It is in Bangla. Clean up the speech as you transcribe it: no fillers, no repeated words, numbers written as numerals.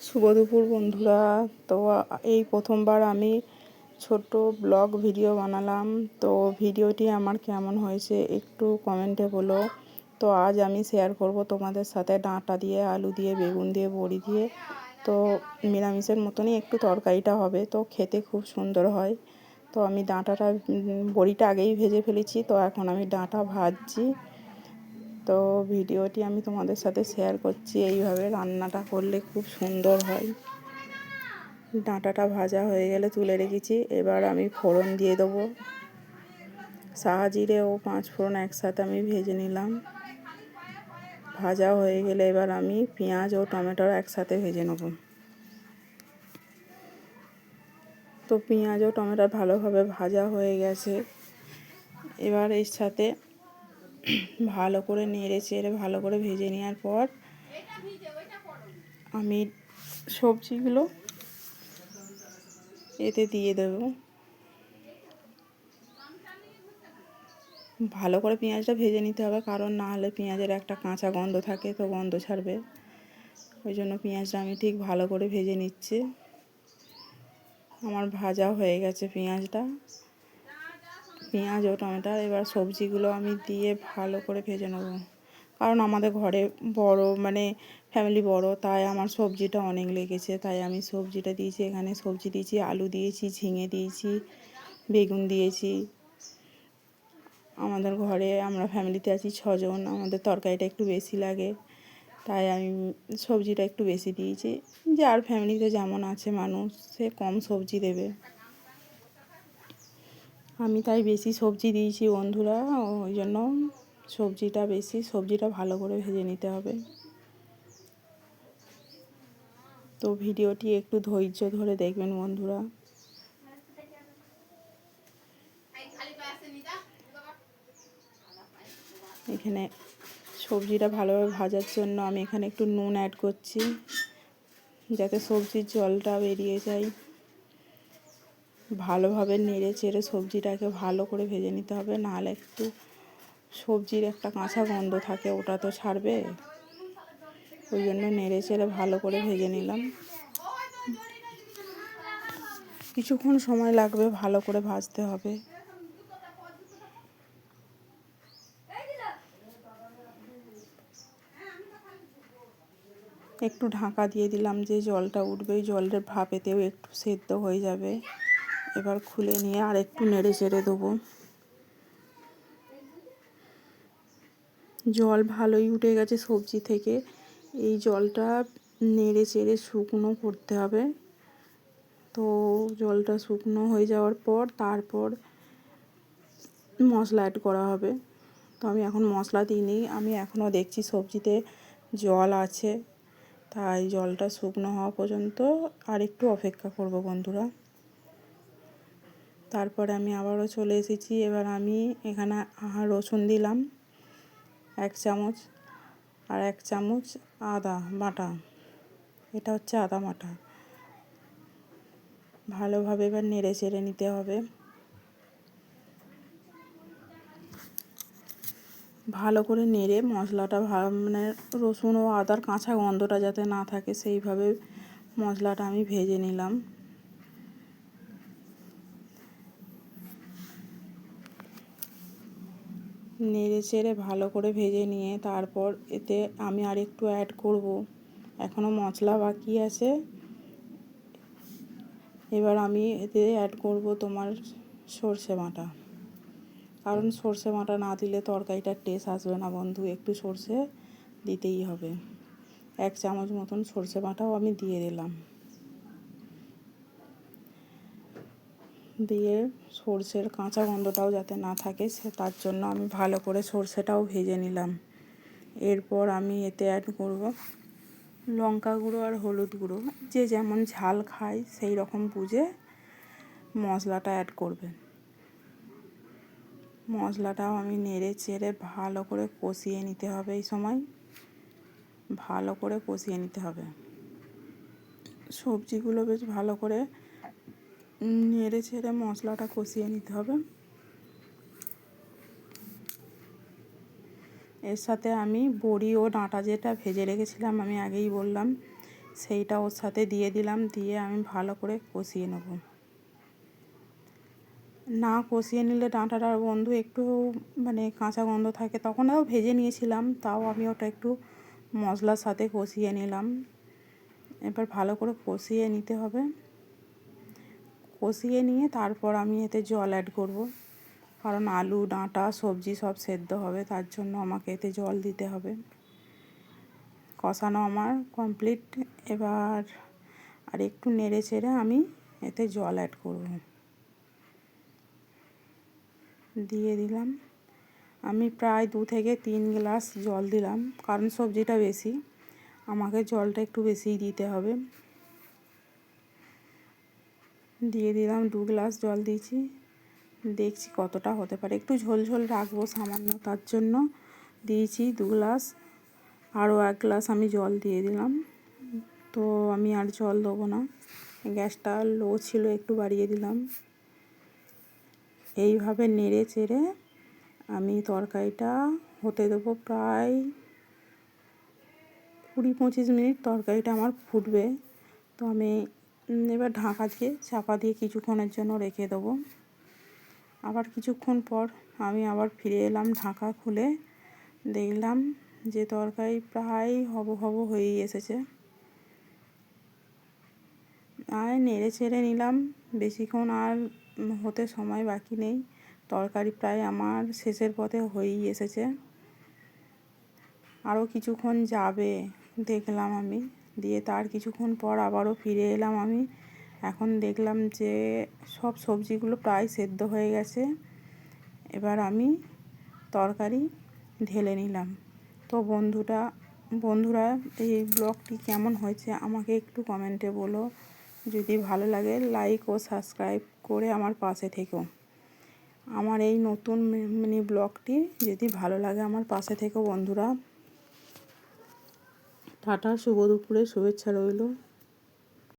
শুভ দুপুর বন্ধুরা। তো এই প্রথমবার আমি ছোট্ট ব্লগ ভিডিও বানালাম। তো ভিডিওটি আমার কেমন হয়েছে একটু কমেন্টে বলো। তো আজ আমি শেয়ার করব তোমাদের সাথে ডাঁটা দিয়ে, আলু দিয়ে, বেগুন দিয়ে, বড়ি দিয়ে। তো নিরামিষের মতনই একটু তরকারিটা হবে, তো খেতে খুব সুন্দর হয়। তো আমি বড়িটা আগেই ভেজে ফেলেছি, তো এখন আমি ডাঁটা ভাজছি। তো ভিডিওটি আমি তোমাদের সাথে শেয়ার করছি। এইভাবে রান্নাটা করলে খুব সুন্দর হয়। ডাঁটাটা ভাজা হয়ে গেলে তুলে রেখেছি। এবার আমি ফোড়ন দিয়ে দেবো। জিরে ও 5 ফোড়ন একসাথে আমি ভেজে নিলাম। ভাজা হয়ে গেলে এবার আমি পেঁয়াজ ও টমেটো একসাথে ভেজে নেব। তো পেঁয়াজ ও টমেটো ভালোভাবে ভাজা হয়ে গেছে। এবার এর সাথে ভালো করে নেড়ে চেড়ে ভালো করে ভেজে নেওয়ার পর আমি সবজিগুলো এতে দিয়ে দেব। ভালো করে পেঁয়াজটা ভেজে নিতে হবে, কারণ না হলে পেঁয়াজের একটা কাঁচা গন্ধ থাকে, তো গন্ধ ছাড়বে। ওই জন্য পেঁয়াজটা আমি ঠিক ভালো করে ভেজে নিচ্ছি। আমার ভাজা হয়ে গেছে পেঁয়াজ ও টমেটো। এবার সবজিগুলো আমি দিয়ে ভালো করে ভেজে নেব, কারণ আমাদের ঘরে ফ্যামিলি বড়, তাই আমার সবজিটা অনেক লেগেছে, তাই আমি সবজিটা দিয়েছি। এখানে সবজি দিয়েছি, আলু দিয়েছি, ঝিঙে দিয়েছি, বেগুন দিয়েছি। আমাদের ঘরে আমরা ফ্যামিলিতে আছি 6 জন, আমাদের তরকারিটা একটু বেশি লাগে, তাই আমি সবজিটা একটু বেশি দিয়েছি। যার ফ্যামিলিতে যেমন আছে মানুষ, সে কম সবজি দেবে। আমি তাই বেশি সবজি দিয়েছি বন্ধুরা, ওই জন্য সবজিটা ভালো করে ভেজে নিতে হবে। তো ভিডিওটি একটু ধৈর্য ধরে দেখবেন বন্ধুরা। এখানে সবজিটা ভালোভাবে ভাজার জন্য আমি এখানে একটু নুন অ্যাড করছি, যাতে সবজির জলটা বেরিয়ে যায়। ভালোভাবে নেড়ে চেড়ে সবজিটাকে ভালো করে ভেজে নিতে হবে, নাহলে একটু সবজির একটা কাঁচা গন্ধ থাকে, ওটা তো ছাড়বে। ওই জন্য নেড়ে চেড়ে ভালো করে ভেজে নিলাম। কিছুক্ষণ সময় লাগবে, ভালো করে ভাজতে হবে। একটু ঢাকা দিয়ে দিলাম, যে জলটা উঠবে ওই জলের ভাপেতেও একটু সেদ্ধ হয়ে যাবে। এবার খুলে নিয়ে আর একটু নেড়ে চেড়ে দেবো। জল ভালোই উঠে গেছে সবজি থেকে। এই জলটা নেড়ে চেড়ে শুকনো করতে হবে। তো জলটা শুকনো হয়ে যাওয়ার পর তারপর মশলা অ্যাড করা হবে। তো আমি এখন মশলা দিইনি, আমি এখনও দেখছি সবজিতে জল আছে, তাই জলটা শুকনো হওয়া পর্যন্ত আর একটু অপেক্ষা করব বন্ধুরা। তারপরে আমি আবারও চলে এসেছি। এবার আমি এখানে রসুন দিলাম 1 চামচ, আর 1 চামচ আদা বাটা। এটা হচ্ছে আদা বাটা। ভালোভাবে এবার নেড়ে চেড়ে নিতে হবে। ভালো করে নেড়ে মশলাটা রসুন ও আদার কাঁচা গন্ধটা যাতে না থাকে, সেইভাবে মশলাটা আমি ভেজে নিলাম। নেড়ে চেড়ে ভালো করে ভেজে নিয়ে তারপর এতে আমি আর একটু অ্যাড করব, এখনও মশলা বাকি আছে। এবার আমি এতে অ্যাড করব তোমার সর্ষে বাটা, কারণ সর্ষে বাটা না দিলে তরকারিটার টেস্ট আসবে না বন্ধু, একটু সর্ষে দিতেই হবে। 1 চামচ মতন সর্ষে বাটাও আমি দিয়ে দিলাম। দিয়ে সর্ষের কাঁচা গন্ধটাও যাতে না থাকে, তার জন্য আমি ভালো করে সর্ষেটাও ভেজে নিলাম। এরপর আমি এতে অ্যাড করব লঙ্কা গুঁড়ো আর হলুদ গুঁড়ো। যে যেমন ঝাল খায় সেই রকম বুঝে মশলাটা অ্যাড করবে। মশলাটাও আমি নেড়ে চেড়ে ভালো করে কষিয়ে নিতে হবে। এই সময় ভালো করে কষিয়ে নিতে হবে। সবজিগুলো বেশ ভালো করে নেড়ে চেড়ে মশলাটা কষিয়ে নিতে হবে। এর সাথে আমি বড়ি ও ডাঁটা যেটা ভেজে রেখেছিলাম, আমি আগেই বললাম, সেইটা ওর সাথে দিয়ে দিলাম, দিয়ে আমি ভালো করে কষিয়ে নেব। না কষিয়ে নিলে ডাঁটাটার বন্ধু একটু মানে কাঁচা গন্ধ থাকে, তখন তাও ভেজে নিয়েছিলাম, তাও আমি ওটা একটু মশলার সাথে কষিয়ে নিলাম। এবার ভালো করে কষিয়ে নিতে হবে। কষিয়ে নিয়ে তারপর আমি এতে জল অ্যাড করব, কারণ আলু ডাঁটা সবজি সব সেদ্ধ হবে, তার জন্য আমাকে এতে জল দিতে হবে। কষানো আমার কমপ্লিট। এবার আর একটু নেড়ে চেড়ে আমি এতে জল অ্যাড করব। দিয়ে দিলাম আমি প্রায় 2 থেকে 3 গ্লাস জল দিলাম, কারণ সবজিটা বেশি, আমাকে জলটা একটু বেশিই দিতে হবে। দিয়ে দিলাম 2 গ্লাস জল দিয়েছি, দেখছি কতটা হতে পারে, একটু ঝোল ঝোল রাখবো সামান্য, তার জন্য দিয়েছি 2 গ্লাস। আরও 1 গ্লাস আমি জল দিয়ে দিলাম। তো আমি আর জল দেবো না, গ্যাসটা লো ছিল, একটু বাড়িয়ে দিলাম। এইভাবে নেড়ে চেড়ে আমি তরকারিটা হতে দেবো প্রায় 20-25 মিনিট। তরকারিটা আমার ফুটবে, তো আমি এবার ঢাকা দিয়ে চাপা দিয়ে কিছুক্ষণের জন্য রেখে দেবো। আবার কিছুক্ষণ পর আমি আবার ফিরে এলাম, ঢাকা খুলে দেখলাম যে তরকারি প্রায় হব হয়েই এসেছে। আর নেড়ে চেড়ে নিলাম, বেশিক্ষণ আর হতে সময় বাকি নেই, তরকারি প্রায় আমার শেষের পথে হয়েই এসেছে। আরও কিছুক্ষণ যাবে দেখলাম আমি, দিয়ে তার কিছুক্ষণ পর আবারও ফিরে এলাম আমি। এখন দেখলাম যে সব সবজিগুলো প্রায় সেদ্ধ হয়ে গেছে। এবার আমি তরকারি ঢেলে নিলাম। তো বন্ধুরা এই ব্লগটি কেমন হয়েছে আমাকে একটু কমেন্টে বলো। যদি ভালো লাগে লাইক ও সাবস্ক্রাইব করে আমার পাশে থেকো। আমার এই নতুন মিনি ব্লগটি যদি ভালো লাগে আমার পাশে থেকো বন্ধুরা। টাটা, শুভ দুপুরে শুভেচ্ছা রইল।